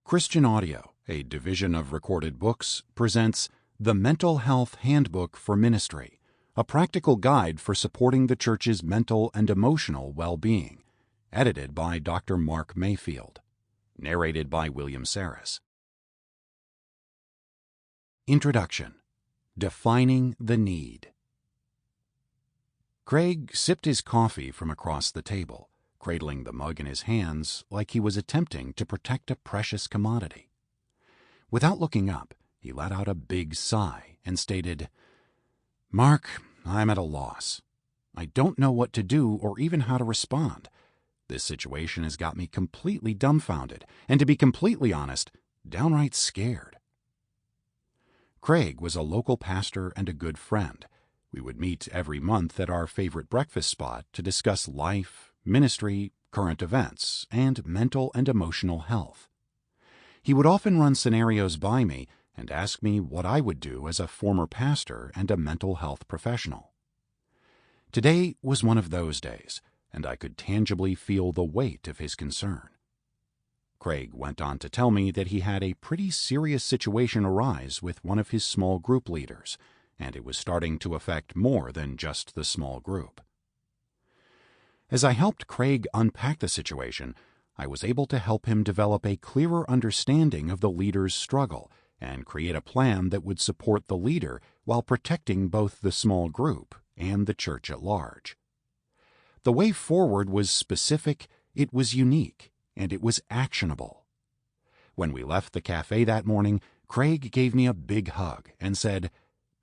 Christian Audio, a division of Recorded Books, presents the Mental Health Handbook for Ministry, a practical guide for supporting the church's mental and emotional well-being, edited by Dr. Mark Mayfield, narrated by William Sarris. Introduction. Defining the Need. Craig sipped his coffee from across the table, cradling the mug in his hands like he was attempting to protect a precious commodity. Without looking up, he let out a big sigh and stated, "Mark, I'm at a loss. I don't know what to do or even how to respond. This situation has got me completely dumbfounded, and to be completely honest, downright scared." Craig was a local pastor and a good friend. We would meet every month at our favorite breakfast spot to discuss life, ministry, current events, and mental and emotional health. He would often run scenarios by me and ask me what I would do as a former pastor and a mental health professional. Today was one of those days, and I could tangibly feel the weight of his concern. Craig went on to tell me that he had a pretty serious situation arise with one of his small group leaders, and it was starting to affect more than just the small group. As I helped Craig unpack the situation, I was able to help him develop a clearer understanding of the leader's struggle and create a plan that would support the leader while protecting both the small group and the church at large. The way forward was specific, it was unique, and it was actionable. When we left the cafe that morning, Craig gave me a big hug and said,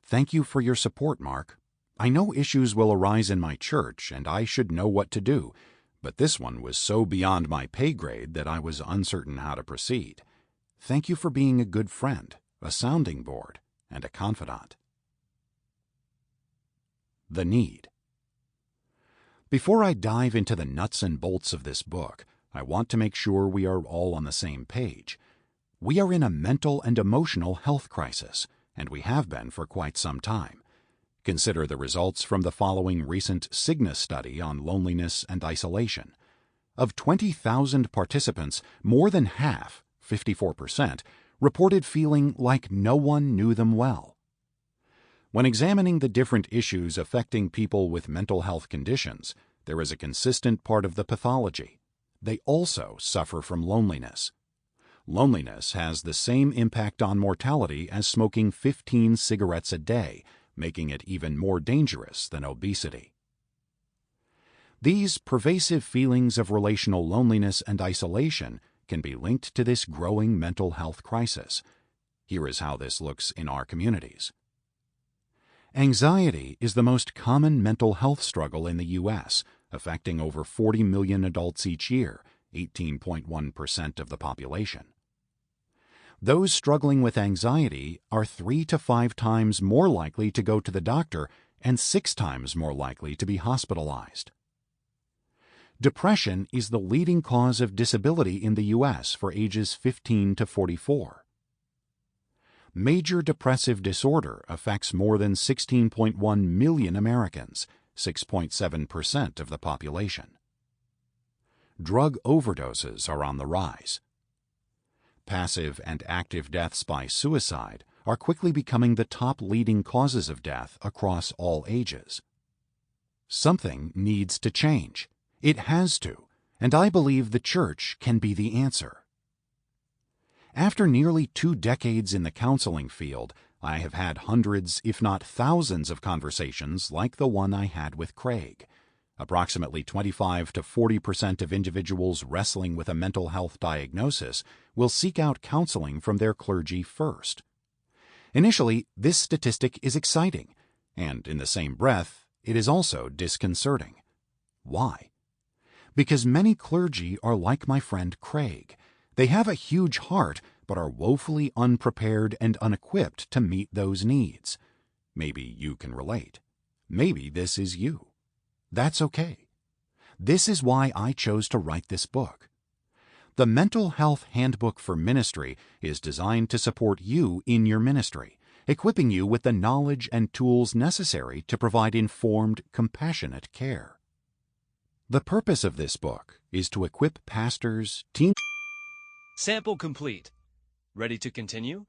"Thank you for your support, Mark. I know issues will arise in my church, and I should know what to do, but this one was so beyond my pay grade that I was uncertain how to proceed. Thank you for being a good friend, a sounding board, and a confidant." The Need. Before I dive into the nuts and bolts of this book, I want to make sure we are all on the same page. We are in a mental and emotional health crisis, and we have been for quite some time. Consider the results from the following recent Cigna study on loneliness and isolation. Of 20,000 participants, more than half, 54%, reported feeling like no one knew them well. When examining the different issues affecting people with mental health conditions, there is a consistent part of the pathology. They also suffer from loneliness. Loneliness has the same impact on mortality as smoking 15 cigarettes a day, making it even more dangerous than obesity. These pervasive feelings of relational loneliness and isolation can be linked to this growing mental health crisis. Here is how this looks in our communities. Anxiety is the most common mental health struggle in the U.S., affecting over 40 million adults each year, 18.1% of the population. Those struggling with anxiety are 3 to 5 times more likely to go to the doctor and 6 times more likely to be hospitalized. Depression is the leading cause of disability in the U.S. for ages 15 to 44. Major depressive disorder affects more than 16.1 million Americans, 6.7% of the population. Drug overdoses are on the rise. Passive and active deaths by suicide are quickly becoming the top leading causes of death across all ages. Something needs to change. It has to, and I believe the church can be the answer. After nearly 2 decades in the counseling field, I have had hundreds, if not thousands, of conversations like the one I had with Craig. Approximately 25 to 40% of individuals wrestling with a mental health diagnosis will seek out counseling from their clergy first. Initially, this statistic is exciting, and in the same breath, it is also disconcerting. Why? Because many clergy are like my friend Craig. They have a huge heart, but are woefully unprepared and unequipped to meet those needs. Maybe you can relate. Maybe this is you. That's okay. This is why I chose to write this book. The Mental Health Handbook for Ministry is designed to support you in your ministry, equipping you with the knowledge and tools necessary to provide informed, compassionate care. The purpose of this book is to equip pastors, team. Sample complete. Ready to continue?